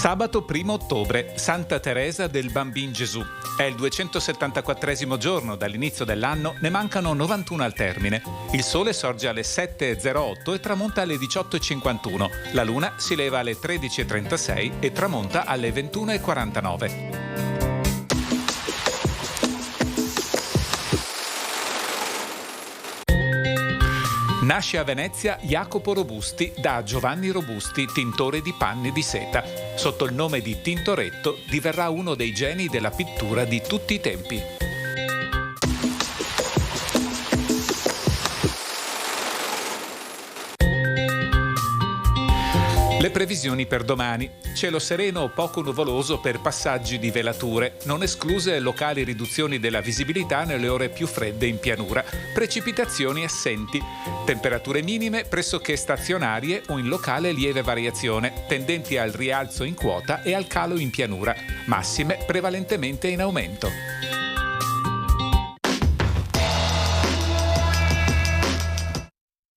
Sabato 1 ottobre, Santa Teresa del Bambin Gesù. È il 274esimo giorno dall'inizio dell'anno, ne mancano 91 al termine. Il sole sorge alle 7.08 e tramonta alle 18.51. La luna si leva alle 13.36 e tramonta alle 21.49. Nasce a Venezia Jacopo Robusti da Giovanni Robusti, tintore di panni di seta. Sotto il nome di Tintoretto diverrà uno dei geni della pittura di tutti i tempi. Le previsioni per domani. Cielo sereno o poco nuvoloso per passaggi di velature, non escluse locali riduzioni della visibilità nelle ore più fredde in pianura. Precipitazioni assenti. Temperature minime pressoché stazionarie o in locale lieve variazione, tendenti al rialzo in quota e al calo in pianura. Massime prevalentemente in aumento.